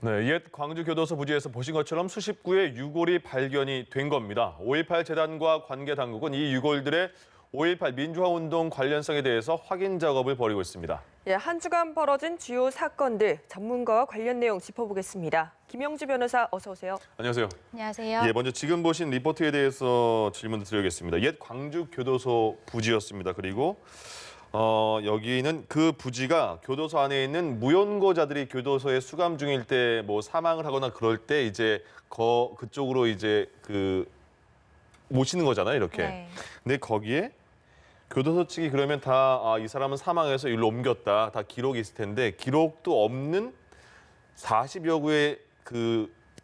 네, 옛 광주 교도소 부지에서 보신 것처럼 수십 구의 유골이 발견이 된 겁니다. 5.18 재단과 관계 당국은 이 유골들의 5.18 민주화운동 관련성에 대해서 확인 작업을 벌이고 있습니다. 예, 한 주간 벌어진 주요 사건들 전문가와 관련 내용 짚어보겠습니다. 김영주 변호사 어서 오세요. 안녕하세요. 안녕하세요. 예, 먼저 지금 보신 리포트에 대해서 질문을 드리겠습니다. 옛 광주 교도소 부지였습니다. 그리고 여기는 그 부지가 교도소 안에 있는 무연고자들이 교도소에 수감 중일 때 뭐 사망을 하거나 그럴 때 이제 그쪽으로 이제 모시는 거잖아요, 이렇게. 네. 근데 거기에 교도소 측이 그러면 다 이 사람은 사망해서 일로 옮겼다, 다 기록이 있을 텐데 기록도 없는 40여 구의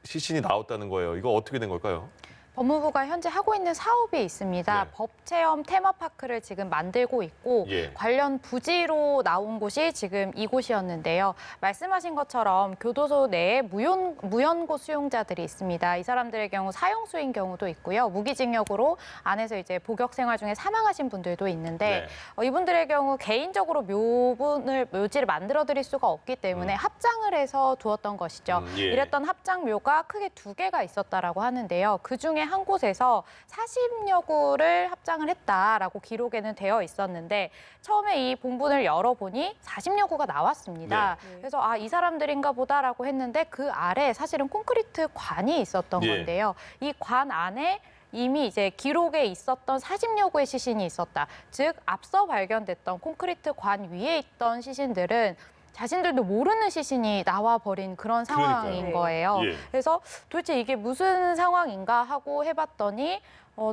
시신이 나왔다는 거예요. 이거 어떻게 된 걸까요? 법무부가 현재 하고 있는 사업이 있습니다. 네. 법체험 테마파크를 지금 만들고 있고 예. 관련 부지로 나온 곳이 지금 이곳이었는데요. 말씀하신 것처럼 교도소 내에 무연고 수용자들이 있습니다. 이 사람들의 경우 사형수인 경우도 있고요. 무기징역으로 안에서 이제 복역 생활 중에 사망하신 분들도 있는데 이분들의 경우 개인적으로 묘지를 만들어 드릴 수가 없기 때문에 합장을 해서 두었던 것이죠. 예. 이랬던 합장묘가 크게 두 개가 있었다라고 하는데요. 그중에 한 곳에서 40여 구를 합장을 했다라고 기록에는 되어 있었는데 처음에 이 본분을 열어보니 40여 구가 나왔습니다. 네. 그래서 이 사람들인가 보다라고 했는데 그 아래 사실은 콘크리트 관이 있었던 예. 건데요. 이 관 안에 이미 이제 기록에 있었던 40여 구의 시신이 있었다. 즉 앞서 발견됐던 콘크리트 관 위에 있던 시신들은 자신들도 모르는 시신이 나와버린 그런 상황인 그러니까요. 거예요. 예. 그래서 도대체 이게 무슨 상황인가 하고 해봤더니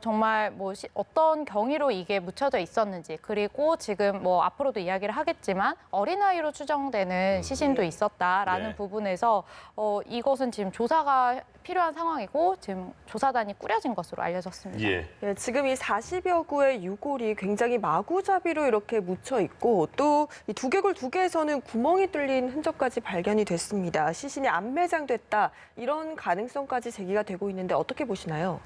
정말 어떤 경위로 이게 묻혀져 있었는지 그리고 지금 앞으로도 이야기를 하겠지만 어린아이로 추정되는 시신도 있었다라는 네. 부분에서 이것은 지금 조사가 필요한 상황이고 지금 조사단이 꾸려진 것으로 알려졌습니다. 예. 예, 지금 이 40여 구의 유골이 굉장히 마구잡이로 이렇게 묻혀 있고 또 이 두개골 두 개에서는 구멍이 뚫린 흔적까지 발견이 됐습니다. 시신이 안매장됐다 이런 가능성까지 제기가 되고 있는데 어떻게 보시나요?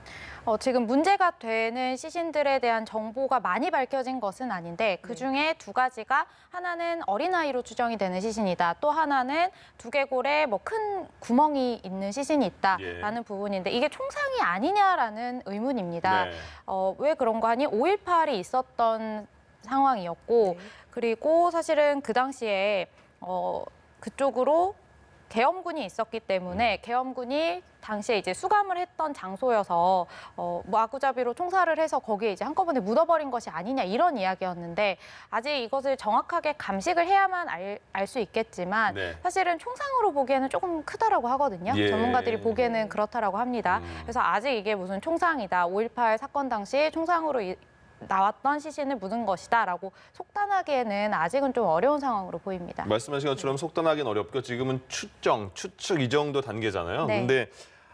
지금 문제가 되는 시신들에 대한 정보가 많이 밝혀진 것은 아닌데 그중에 두 가지가 하나는 어린아이로 추정이 되는 시신이다. 또 하나는 두개골에 큰 구멍이 있는 시신이 있다라는 부분인데 이게 총상이 아니냐라는 의문입니다. 네. 왜 그런가 하니 5.18이 있었던 상황이었고 그리고 사실은 그 당시에 그쪽으로 계엄군이 있었기 때문에 계엄군이 당시에 이제 수감을 했던 장소여서 마구잡이로 총살을 해서 거기에 이제 한꺼번에 묻어버린 것이 아니냐 이런 이야기였는데 아직 이것을 정확하게 감식을 해야만 알 수 있겠지만 사실은 총상으로 보기에는 조금 크다라고 하거든요. 예. 전문가들이 보기에는 그렇다라고 합니다. 그래서 아직 이게 무슨 총상이다. 5.18 사건 당시 총상으로 나왔던 시신을 묻은 것이다라고 속단하기에는 아직은 좀 어려운 상황으로 보입니다. 말씀하신 것처럼 속단하기는 어렵고 지금은 추측 이 정도 단계잖아요. 네. 근데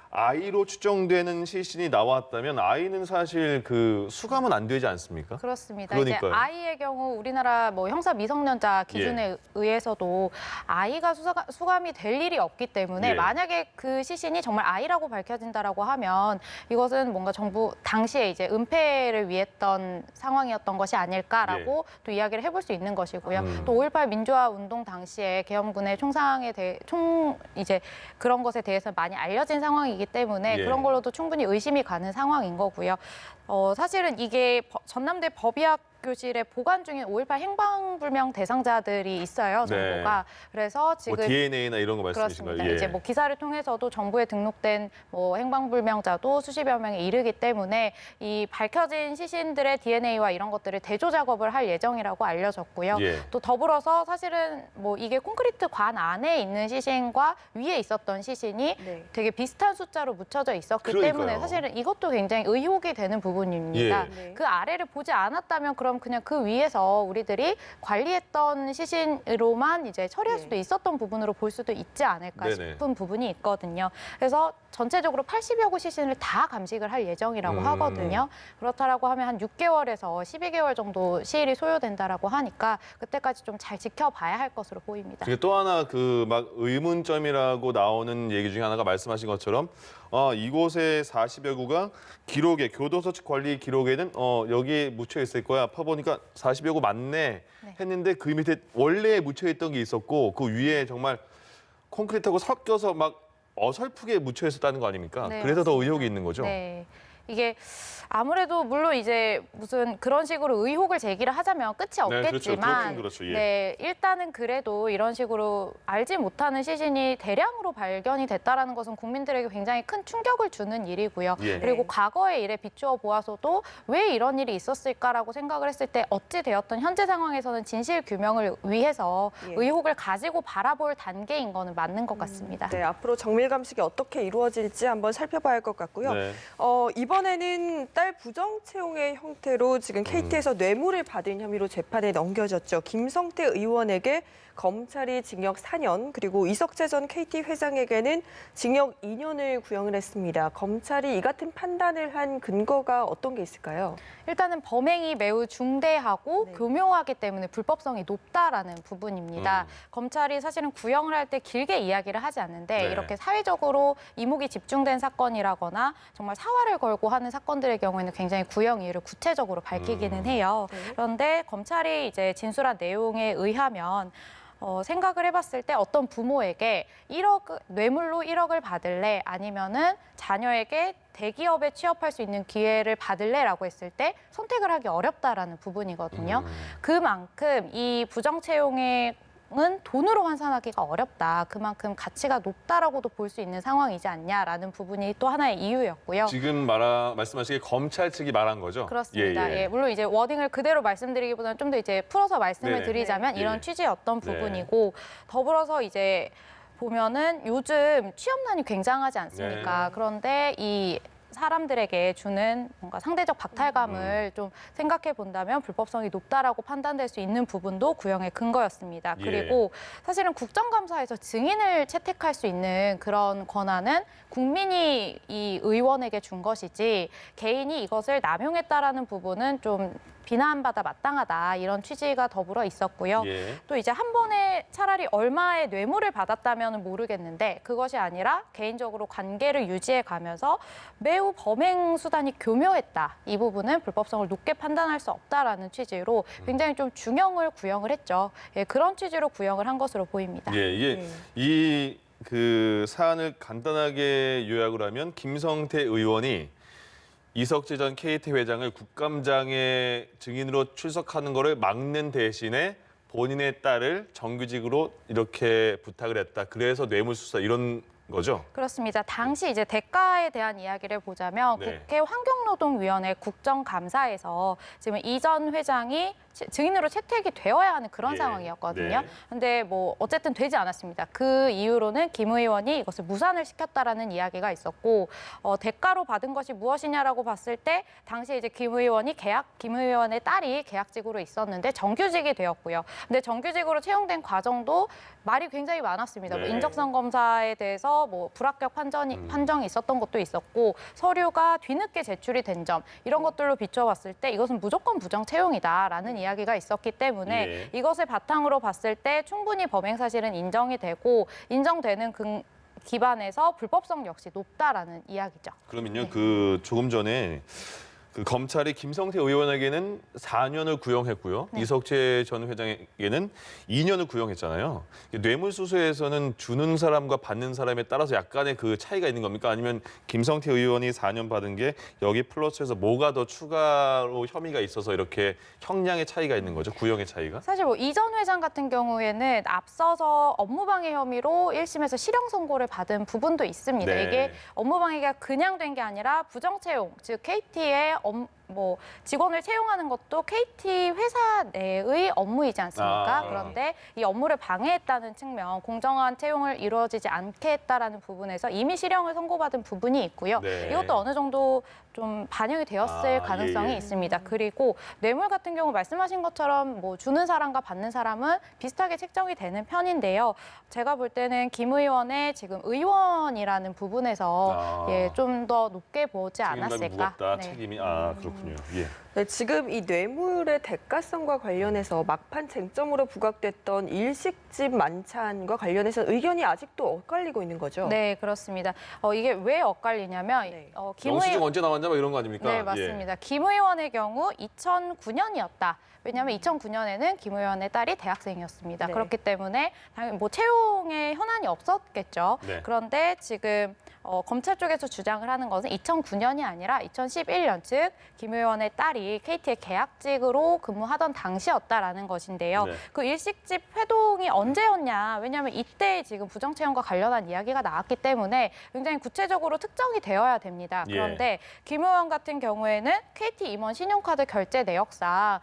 아이로 추정되는 시신이 나왔다면 아이는 사실 수감은 안 되지 않습니까? 그렇습니다. 그러니까요. 이제 아이의 경우 우리나라 형사 미성년자 기준에 의해서도 아이가 수감이 될 일이 없기 때문에 만약에 그 시신이 정말 아이라고 밝혀진다라고 하면 이것은 뭔가 정부 당시에 이제 은폐를 위했던 상황이었던 것이 아닐까라고 또 이야기를 해볼 수 있는 것이고요. 또 5.18 민주화 운동 당시에 계엄군의 총상에 대해 이제 그런 것에 대해서 많이 알려진 상황이기 때문에 그런 걸로도 충분히 의심이 가는 상황인 거고요. 사실은 이게 전남대 법의학 교실에 보관 중인 5.18 행방불명 대상자들이 있어요, 정보가. 그래서 지금 DNA나 이런 거 말씀이신 그렇습니다. 거예요? 이제 기사를 통해서도 정부에 등록된 행방불명자도 수십여 명에 이르기 때문에 이 밝혀진 시신들의 DNA와 이런 것들을 대조 작업을 할 예정이라고 알려졌고요. 또 더불어서 사실은 이게 콘크리트 관 안에 있는 시신과 위에 있었던 시신이 되게 비슷한 숫자로 묻혀져 있었기 때문에 사실은 이것도 굉장히 의혹이 되는 부분입니다. 그 아래를 보지 않았다면 그럼 그냥 그 위에서 우리들이 관리했던 시신으로만 이제 처리할 수도 있었던 부분으로 볼 수도 있지 않을까 싶은 부분이 있거든요. 그래서 전체적으로 80여 구 시신을 다 감식을 할 예정이라고 하거든요. 그렇다라고 하면 한 6개월에서 12개월 정도 시일이 소요된다라고 하니까 그때까지 좀 잘 지켜봐야 할 것으로 보입니다. 또 하나 막 의문점이라고 나오는 얘기 중에 하나가 말씀하신 것처럼 이곳의 40여 구가 기록에 교도소 측 관리 기록에는 여기에 묻혀 있을 거야. 파보니까 40여 구 맞네 했는데 그 밑에 원래 묻혀 있던 게 있었고 그 위에 정말 콘크리트하고 섞여서 막 어설프게 묻혀 있었다는 거 아닙니까? 네, 그래서 더 맞습니다. 의혹이 있는 거죠. 네. 이게 아무래도 물론 이제 무슨 그런 식으로 의혹을 제기를 하자면 끝이 네, 그렇죠. 없겠지만 그렇긴 그렇죠. 예. 네, 일단은 그래도 이런 식으로 알지 못하는 시신이 대량으로 발견이 됐다라는 것은 국민들에게 굉장히 큰 충격을 주는 일이고요. 예. 그리고 네. 과거의 일에 비추어 보아서도 왜 이런 일이 있었을까라고 생각을 했을 때 어찌 되었던 현재 상황에서는 진실 규명을 위해서 예. 의혹을 가지고 바라볼 단계인 거는 맞는 것 같습니다. 네, 앞으로 정밀 감식이 어떻게 이루어질지 한번 살펴봐야 할 것 같고요. 네. 이번에는 딸 부정 채용의 형태로 지금 KT에서 뇌물을 받은 혐의로 재판에 넘겨졌죠. 김성태 의원에게 검찰이 징역 4년, 그리고 이석재 전 KT 회장에게는 징역 2년을 구형을 했습니다. 검찰이 이 같은 판단을 한 근거가 어떤 게 있을까요? 일단은 범행이 매우 중대하고 네. 교묘하기 때문에 불법성이 높다라는 부분입니다. 검찰이 사실은 구형을 할 때 길게 이야기를 하지 않는데 네. 이렇게 사회적으로 이목이 집중된 사건이라거나 정말 사활을 걸고 하는 사건들의 경우에는 굉장히 구형 이유를 구체적으로 밝히기는 해요. 네. 그런데 검찰이 이제 진술한 내용에 의하면 생각을 해봤을 때 어떤 부모에게 1억 뇌물로 1억을 받을래 아니면은 자녀에게 대기업에 취업할 수 있는 기회를 받을래라고 했을 때 선택을 하기 어렵다라는 부분이거든요. 그만큼 이 부정 채용의 은 돈으로 환산하기가 어렵다. 그만큼 가치가 높다라고도 볼 수 있는 상황이지 않냐라는 부분이 또 하나의 이유였고요. 지금 말씀하신 게 검찰 측이 말한 거죠? 그렇습니다. 예, 물론 이제 워딩을 그대로 말씀드리기보다는 좀 더 이제 풀어서 말씀을 네네. 드리자면 네. 이런 예. 취지였던 네. 부분이고 더불어서 이제 보면은 요즘 취업난이 굉장하지 않습니까? 네. 그런데 이 사람들에게 주는 뭔가 상대적 박탈감을 좀 생각해 본다면 불법성이 높다라고 판단될 수 있는 부분도 구형의 근거였습니다. 예. 그리고 사실은 국정감사에서 증인을 채택할 수 있는 그런 권한은 국민이 이 의원에게 준 것이지 개인이 이것을 남용했다라는 부분은 좀 비난받아 마땅하다 이런 취지가 더불어 있었고요. 예. 또 이제 한 번에 차라리 얼마의 뇌물을 받았다면 모르겠는데 그것이 아니라 개인적으로 관계를 유지해 가면서 매우 범행 수단이 교묘했다. 이 부분은 불법성을 높게 판단할 수 없다라는 취지로 굉장히 좀 중형을 구형을 했죠. 예, 그런 취지로 구형을 한 것으로 보입니다. 예, 이게 이 그 사안을 간단하게 요약을 하면 김성태 의원이 이석재 전 KT 회장을 국감장에 증인으로 출석하는 거를 막는 대신에 본인의 딸을 정규직으로 이렇게 부탁을 했다. 그래서 뇌물수사 이런 거죠? 그렇습니다. 당시 이제 대가에 대한 이야기를 보자면 네. 국회 환경노동위원회 국정감사에서 지금 이 전 회장이 증인으로 채택이 되어야 하는 그런 예. 상황이었거든요. 네. 근데 뭐 어쨌든 되지 않았습니다. 그 이유로는 김 의원이 이것을 무산을 시켰다라는 이야기가 있었고 대가로 받은 것이 무엇이냐라고 봤을 때 당시 이제 김 의원의 딸이 계약직으로 있었는데 정규직이 되었고요. 근데 정규직으로 채용된 과정도 말이 굉장히 많았습니다. 네. 뭐 인적성 검사에 대해서 뭐 불합격 판정이 있었던 것도 있었고 서류가 뒤늦게 제출이 된 점 이런 것들로 비춰봤을 때 이것은 무조건 부정 채용이다라는 이야기가 있었기 때문에 예. 이것을 바탕으로 봤을 때 충분히 범행 사실은 인정이 되고 인정되는 기반에서 불법성 역시 높다라는 이야기죠. 그러면요, 그 조금 전에 그 검찰이 김성태 의원에게는 4년을 구형했고요. 네. 이석재 전 회장에게는 2년을 구형했잖아요. 뇌물수수에서는 주는 사람과 받는 사람에 따라서 약간의 그 차이가 있는 겁니까? 아니면 김성태 의원이 4년 받은 게 여기 플러스해서 뭐가 더 추가로 혐의가 있어서 이렇게 형량의 차이가 있는 거죠? 구형의 차이가? 사실 뭐 이 전 회장 같은 경우에는 앞서서 업무방해 혐의로 1심에서 실형 선고를 받은 부분도 있습니다. 네. 이게 업무방해가 그냥 된 게 아니라 부정채용, 즉 KT의 직원을 채용하는 것도 KT 회사 내의 업무이지 않습니까? 그런데 이 업무를 방해했다는 측면, 공정한 채용을 이루어지지 않게 했다라는 부분에서 이미 실형을 선고받은 부분이 있고요. 네. 이것도 어느 정도 좀 반영이 되었을 가능성이 예. 있습니다. 그리고 뇌물 같은 경우 말씀하신 것처럼 뭐 주는 사람과 받는 사람은 비슷하게 책정이 되는 편인데요. 제가 볼 때는 김 의원의 지금 의원이라는 부분에서 좀 더 높게 보지 책임감이 않았을까. 무겁다, 네. 책임이. 그렇군요. 그렇군요. 예. 네, 지금 이 뇌물의 대가성과 관련해서 막판 쟁점으로 부각됐던 일식집 만찬과 관련해서 의견이 아직도 엇갈리고 있는 거죠? 네, 그렇습니다. 이게 왜 엇갈리냐면 네. 김 영수증 의원 언제 나왔냐 뭐 이런 거 아닙니까? 네, 맞습니다. 김 의원의 경우 2009년이었다. 왜냐하면 2009년에는 김 의원의 딸이 대학생이었습니다. 네. 그렇기 때문에 당연히 뭐 채용에 현안이 없었겠죠. 네. 그런데 지금 검찰 쪽에서 주장을 하는 것은 2009년이 아니라 2011년, 즉 김 의원의 딸이 KT의 계약직으로 근무하던 당시였다라는 것인데요. 네. 그 일식집 회동이 언제였냐? 왜냐하면 이때 지금 부정채용과 관련한 이야기가 나왔기 때문에 굉장히 구체적으로 특정이 되어야 됩니다. 예. 그런데 김 의원 같은 경우에는 KT 임원 신용카드 결제 내역상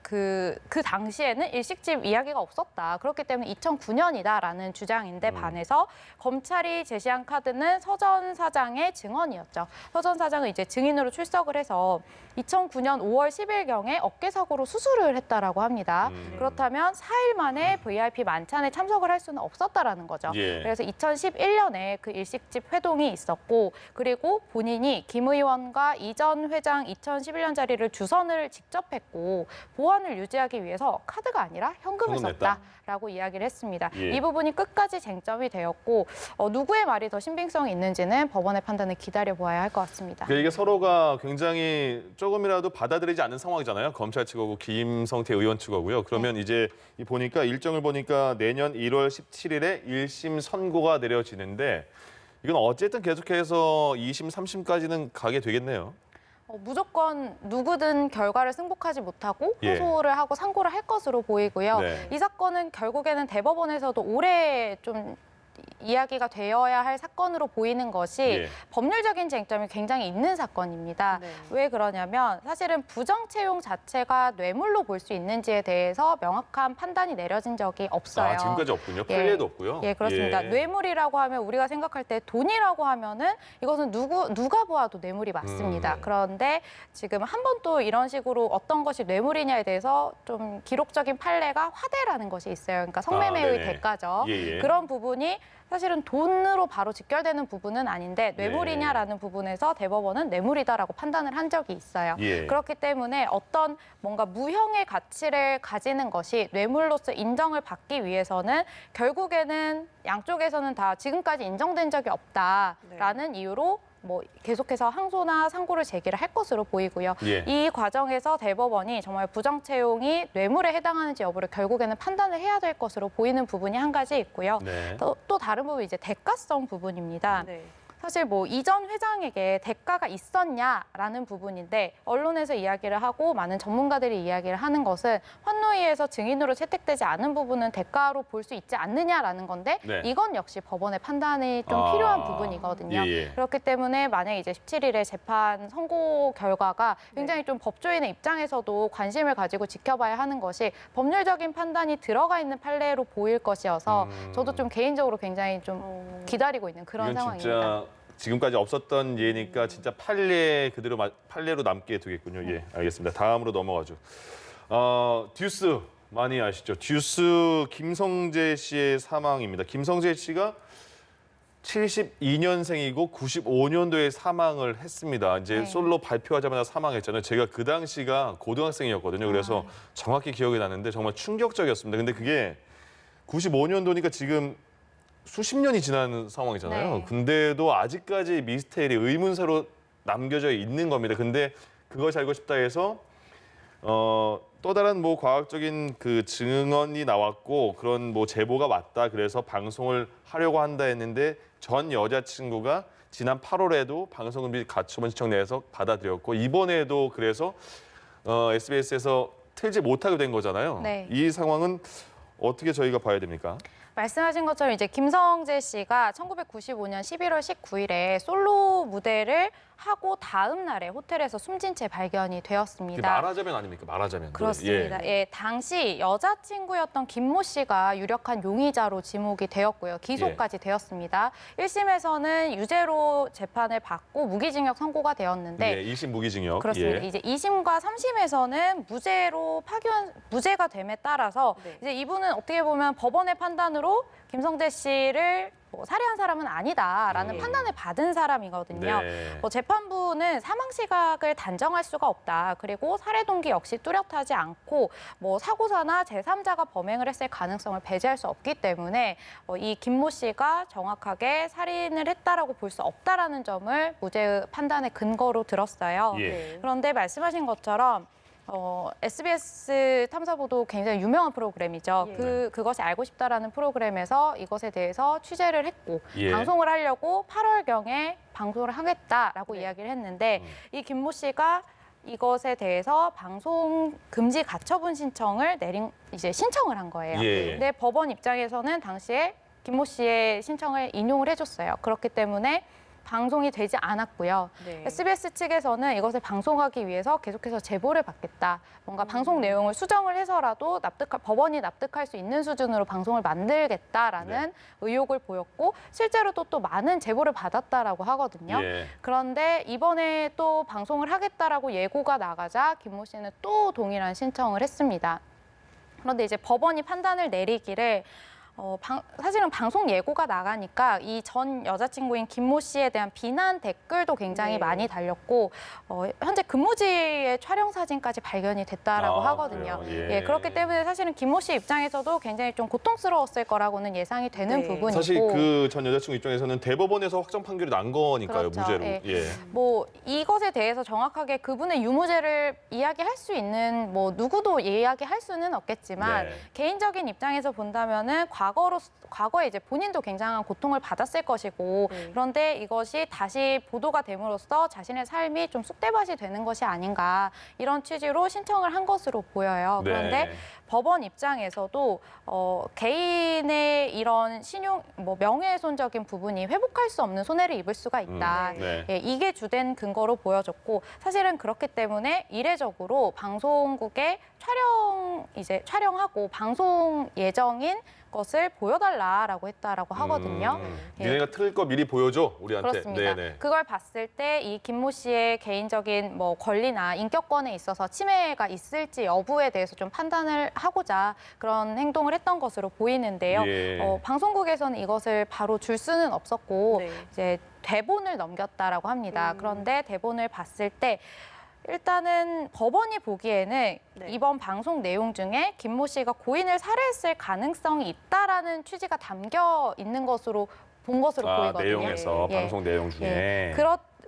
그 당시에는 일식집 이야기가 없었다. 그렇기 때문에 2009년이다라는 주장인데 반해서 검찰이 제시한 카드는 서전 사장의 증언이었죠. 서전 사장은 이제 증인으로 출석을 해서 2009년 5월 10일경에 어깨 사고로 수술을 했다라고 합니다. 그렇다면 4일 만에 VIP 만찬에 참석을 할 수는 없었다라는 거죠. 예. 그래서 2011년에 그 일식집 회동이 있었고 그리고 본인이 김 의원과 이전 회장 2011년 자리를 주선을 직접 했고 보안을 유지하기 위해서 카드가 아니라 현금을 현금 냈다. 썼다라고 이야기를 했습니다. 예. 이 부분이 끝까지 쟁점이 되었고 누구의 말이 더 신빙성이 있는지는 법원의 판단을 기다려보아야 할 것 같습니다. 그러니까 이게 서로가 굉장히 조금이라도 받아들이지 않는 상황이잖아요. 검찰 측하고 김성태 의원 측하고요. 그러면 이제 보니까 일정을 보니까 내년 1월 17일에 1심 선고가 내려지는데 이건 어쨌든 계속해서 2심, 3심까지는 가게 되겠네요. 무조건 누구든 결과를 승복하지 못하고 예. 호소를 하고 상고를 할 것으로 보이고요. 네. 이 사건은 결국에는 대법원에서도 오래 좀 이야기가 되어야 할 사건으로 보이는 것이 예. 법률적인 쟁점이 굉장히 있는 사건입니다. 네. 왜 그러냐면 사실은 부정 채용 자체가 뇌물로 볼 수 있는지에 대해서 명확한 판단이 내려진 적이 없어요. 아, 지금까지 없군요. 판례도 없고요. 예, 그렇습니다. 예. 뇌물이라고 하면 우리가 생각할 때 돈이라고 하면은 이것은 누가 보아도 뇌물이 맞습니다. 그런데 지금 한 번 또 이런 식으로 어떤 것이 뇌물이냐에 대해서 좀 기록적인 판례가 화대라는 것이 있어요. 그러니까 성매매의 네네. 대가죠. 예, 예. 그런 부분이 사실은 돈으로 바로 직결되는 부분은 아닌데 뇌물이냐라는 부분에서 대법원은 뇌물이다라고 판단을 한 적이 있어요. 예. 그렇기 때문에 어떤 뭔가 무형의 가치를 가지는 것이 뇌물로서 인정을 받기 위해서는 결국에는 양쪽에서는 다 지금까지 인정된 적이 없다라는 이유로 뭐 계속해서 항소나 상고를 제기를 할 것으로 보이고요. 예. 이 과정에서 대법원이 정말 부정 채용이 뇌물에 해당하는지 여부를 결국에는 판단을 해야 될 것으로 보이는 부분이 한 가지 있고요. 네. 또 다른 부분이 이제 대가성 부분입니다. 네. 사실 뭐 이전 회장에게 대가가 있었냐라는 부분인데 언론에서 이야기를 하고 많은 전문가들이 이야기를 하는 것은 환노위에서 증인으로 채택되지 않은 부분은 대가로 볼 수 있지 않느냐라는 건데 네. 이건 역시 법원의 판단이 좀 필요한 부분이거든요. 예, 예. 그렇기 때문에 만약에 이제 17일에 재판 선고 결과가 굉장히 좀 법조인의 입장에서도 관심을 가지고 지켜봐야 하는 것이 법률적인 판단이 들어가 있는 판례로 보일 것이어서 저도 좀 개인적으로 굉장히 좀 기다리고 있는 그런 이건 상황입니다. 진짜 지금까지 없었던 예니까 진짜 판례 그대로 판례로 남게 되겠군요. 예, 알겠습니다. 다음으로 넘어가죠. 듀스 많이 아시죠? 듀스 김성재 씨의 사망입니다. 김성재 씨가 72년생이고 95년도에 사망을 했습니다. 이제 네. 솔로 발표하자마자 사망했잖아요. 제가 그 당시가 고등학생이었거든요. 그래서 정확히 기억이 나는데 정말 충격적이었습니다. 근데 그게 95년도니까 지금 수십 년이 지난 상황이잖아요. 네. 근데도 아직까지 미스테리, 의문사로 남겨져 있는 겁니다. 근데 그것이 알고 싶다 해서 또 다른 뭐 과학적인 그 증언이 나왔고 그런 뭐 제보가 왔다. 그래서 방송을 하려고 한다 했는데 전 여자친구가 지난 8월에도 방송금지 가처분 신청 내에서 받아들였고 이번에도 그래서 SBS에서 틀지 못하게 된 거잖아요. 네. 이 상황은 어떻게 저희가 봐야 됩니까? 말씀하신 것처럼 이제 김성재 씨가 1995년 11월 19일에 솔로 무대를 하고 다음 날에 호텔에서 숨진 채 발견이 되었습니다. 말하자면 아닙니까? 말하자면. 그렇습니다. 예, 당시 여자친구였던 김모 씨가 유력한 용의자로 지목이 되었고요. 기소까지 되었습니다. 1심에서는 유죄로 재판을 받고 무기징역 선고가 되었는데 예, 2심 무기징역. 그렇습니다. 예. 이제 2심과 3심에서는 무죄가 됨에 따라서 네. 이제 이분은 어떻게 보면 법원의 판단으로 판단으로 김성재 씨를 뭐 살해한 사람은 아니다라는 판단을 받은 사람이거든요. 네. 재판부는 사망 시각을 단정할 수가 없다. 그리고 살해 동기 역시 뚜렷하지 않고 뭐 사고사나 제3자가 범행을 했을 가능성을 배제할 수 없기 때문에 이 김모 씨가 정확하게 살인을 했다라고 볼 수 없다라는 점을 무죄 판단의 근거로 들었어요. 예. 그런데 말씀하신 것처럼 SBS 탐사보도 굉장히 유명한 프로그램이죠. 예. 그것이 알고 싶다라는 프로그램에서 이것에 대해서 취재를 했고 예. 방송을 하려고 8월경에 방송을 하겠다라고 네. 이야기를 했는데 이 김모 씨가 이것에 대해서 방송 금지 가처분 신청을 신청을 한 거예요. 예. 근데 법원 입장에서는 당시에 김모 씨의 신청을 인용을 해줬어요. 그렇기 때문에 방송이 되지 않았고요. 네. SBS 측에서는 이것을 방송하기 위해서 계속해서 제보를 받겠다. 뭔가 방송 내용을 수정을 해서라도 법원이 납득할 수 있는 수준으로 방송을 만들겠다라는 의욕을 보였고 실제로도 또 많은 제보를 받았다라고 하거든요. 예. 그런데 이번에 또 방송을 하겠다라고 예고가 나가자 김모 씨는 또 동일한 신청을 했습니다. 그런데 이제 법원이 판단을 내리기를 사실은 방송 예고가 나가니까 이 전 여자친구인 김모 씨에 대한 비난 댓글도 굉장히 네. 많이 달렸고 현재 근무지의 촬영 사진까지 발견이 됐다라고 하거든요. 그래요? 예. 그렇기 때문에 사실은 김모 씨 입장에서도 굉장히 좀 고통스러웠을 거라고는 예상이 되는 네. 부분이고 사실 그 전 여자친구 입장에서는 대법원에서 확정 판결이 난 거니까요, 그렇죠. 무죄로. 예. 예. 뭐 이것에 대해서 정확하게 그분의 유무죄를 이야기할 수 있는 뭐 누구도 이야기할 수는 없겠지만 네. 개인적인 입장에서 본다면은 과거에 이제 본인도 굉장한 고통을 받았을 것이고 네. 그런데 이것이 다시 보도가 됨으로써 자신의 삶이 좀 쑥대밭이 되는 것이 아닌가 이런 취지로 신청을 한 것으로 보여요. 그런데 네. 법원 입장에서도 개인의 이런 명예훼손적인 부분이 회복할 수 없는 손해를 입을 수가 있다. 네. 예, 이게 주된 근거로 보여졌고 사실은 그렇기 때문에 이례적으로 방송국에 촬영하고 방송 예정인 것을 보여달라라고 했다라고 하거든요. 예. 니네가 틀 거 미리 보여줘, 우리한테. 그렇습니다. 네네. 그걸 봤을 때 이 김모 씨의 개인적인 뭐 권리나 인격권에 있어서 침해가 있을지 여부에 대해서 좀 판단을 하고자 그런 행동을 했던 것으로 보이는데요. 예. 방송국에서는 이것을 바로 줄 수는 없었고 네. 이제 대본을 넘겼다라고 합니다. 그런데 대본을 봤을 때 일단은 법원이 보기에는 네. 이번 방송 내용 중에 김모 씨가 고인을 살해했을 가능성이 있다라는 취지가 담겨 있는 것으로 본 것으로 보이거든요. 내용에서, 예. 방송 내용 중에. 예.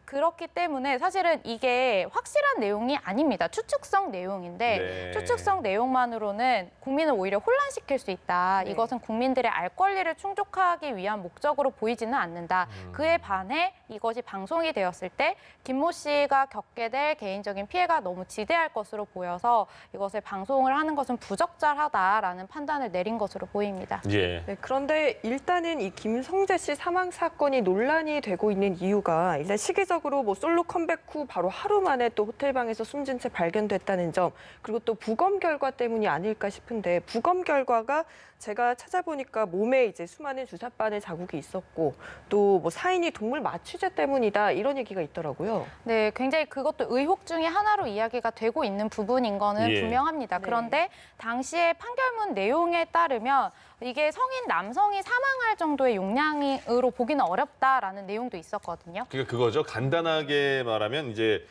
그렇기 때문에 사실은 이게 확실한 내용이 아닙니다. 추측성 내용인데 네. 추측성 내용만으로는 국민을 오히려 혼란시킬 수 있다. 네. 이것은 국민들의 알 권리를 충족하기 위한 목적으로 보이지는 않는다. 그에 반해 이것이 방송이 되었을 때 김모 씨가 겪게 될 개인적인 피해가 너무 지대할 것으로 보여서 이것을 방송을 하는 것은 부적절하다라는 판단을 내린 것으로 보입니다. 예. 네, 그런데 일단은 이 김성재 씨 사망 사건이 논란이 되고 있는 이유가 일단 시기적으로 뭐 솔로 컴백 후 바로 하루 만에 또 호텔방에서 숨진 채 발견됐다는 점 그리고 또 부검 결과 때문이 아닐까 싶은데 부검 결과가 제가 찾아보니까 몸에 이제 수많은 주사바늘 자국이 있었고 또 뭐 사인이 동물 마취제 때문이다 이런 얘기가 있더라고요. 네, 굉장히 그것도 의혹 중에 하나로 이야기가 되고 있는 부분인 거는 예. 분명합니다. 네. 그런데 당시에 판결문 내용에 따르면 이게 성인 남성이 사망할 정도의 용량으로 보기는 어렵다라는 내용도 있었거든요. 그러니까 그거죠. 간단하게 말하면 이제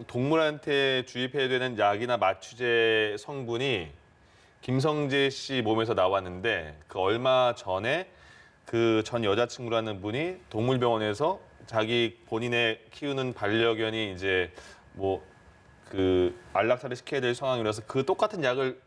동물한테 주입해야 되는 약이나 마취제 성분이 김성재 씨 몸에서 나왔는데 그 얼마 전에 그 전 여자친구라는 분이 동물병원에서 자기 본인의 키우는 반려견이 이제 뭐 그 안락사를 시켜야 될 상황이라서 그 똑같은 약을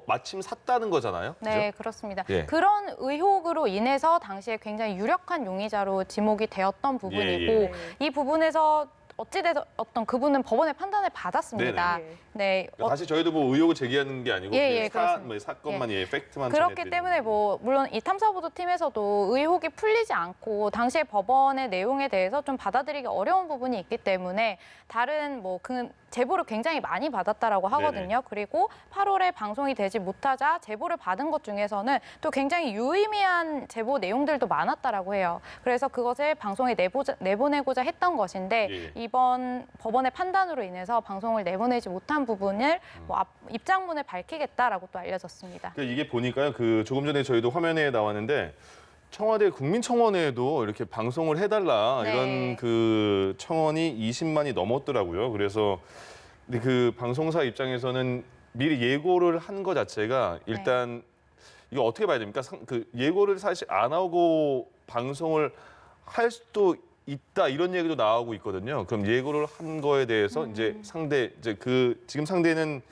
마침 샀다는 거잖아요. 네, 그죠? 그렇습니다. 예. 그런 의혹으로 인해서 당시에 굉장히 유력한 용의자로 지목이 되었던 부분이고 예. 이 부분에서 어찌됐든 그분은 법원의 판단을 받았습니다. 네네. 네, 그러니까 다시 저희도 뭐 의혹을 제기하는 게 아니고 예, 그냥 예, 그렇습니다. 뭐 사건만 팩트만 그렇기 전해드리는 때문에 뭐 물론 이 탐사보도 팀에서도 의혹이 풀리지 않고 당시에 법원의 내용에 대해서 좀 받아들이기 어려운 부분이 있기 때문에 다른 뭐 그 제보를 굉장히 많이 받았다라고 하거든요. 네네. 그리고 8월에 방송이 되지 못하자 제보를 받은 것 중에서는 또 굉장히 유의미한 제보 내용들도 많았다라고 해요. 그래서 그것을 방송에 내보내고자 했던 것인데 예. 이 이번 법원의 판단으로 인해서 방송을 내보내지 못한 부분을 입장문에 밝히겠다라고 또 알려졌습니다. 이게 보니까요, 조금 전에 저희도 화면에 나왔는데 청와대 국민청원에도 이렇게 방송을 해달라 네. 이런 그 청원이 20만이 넘었더라고요. 그래서 근데 그 방송사 입장에서는 미리 예고를 한 거 자체가 일단 이거 어떻게 봐야 됩니까? 그 예고를 사실 안 하고 방송을 할 수도 있다 이런 얘기도 나오고 있거든요. 그럼 예고를 한 거에 대해서 이제 지금 상대는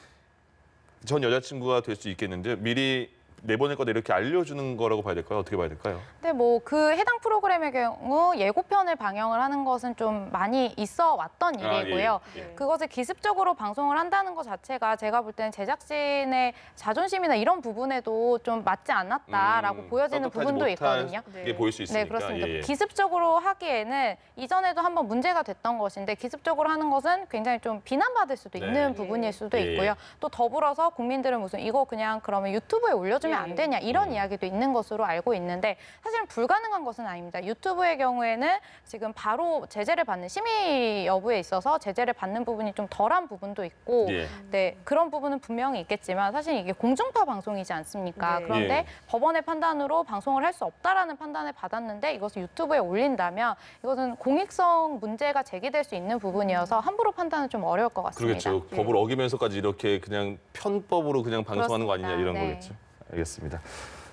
전 여자친구가 될 수 있겠는데 미리 내보낼 거다 이렇게 알려주는 거라고 봐야 될까요? 어떻게 봐야 될까요? 근데 뭐 그 해당 프로그램의 경우 예고편을 방영을 하는 것은 좀 많이 있어 왔던 일이고요. 예. 그것을 기습적으로 방송을 한다는 것 자체가 제가 볼 때는 제작진의 자존심이나 이런 부분에도 좀 맞지 않았다라고 보여지는 부분도 있거든요. 게 보일 수 있으니까. 네, 그렇습니다. 예. 기습적으로 하기에는 이전에도 한번 문제가 됐던 것인데 기습적으로 하는 것은 굉장히 좀 비난받을 수도 있는 부분일 수도 있고요. 또 더불어서 국민들은 무슨 이거 그냥 그러면 유튜브에 올려주면 안 되냐 이런 이야기도 있는 것으로 알고 있는데 사실은 불가능한 것은 아닙니다. 유튜브의 경우에는 지금 바로 제재를 받는 심의 여부에 있어서 제재를 받는 부분이 좀 덜한 부분도 있고 네, 그런 부분은 분명히 있겠지만 사실 이게 공중파 방송이지 않습니까? 네. 그런데 법원의 판단으로 방송을 할 수 없다라는 판단을 받았는데 이것을 유튜브에 올린다면 이것은 공익성 문제가 제기될 수 있는 부분이어서 함부로 판단은 좀 어려울 것 같습니다. 그렇죠. 법을 어기면서까지 이렇게 그냥 편법으로 그냥 방송하는 거 아니냐 이런 네. 거겠죠. 알겠습니다.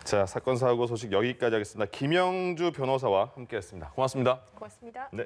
자, 사건 사고 소식 여기까지 하겠습니다. 김영주 변호사와 함께했습니다. 고맙습니다. 고맙습니다. 네.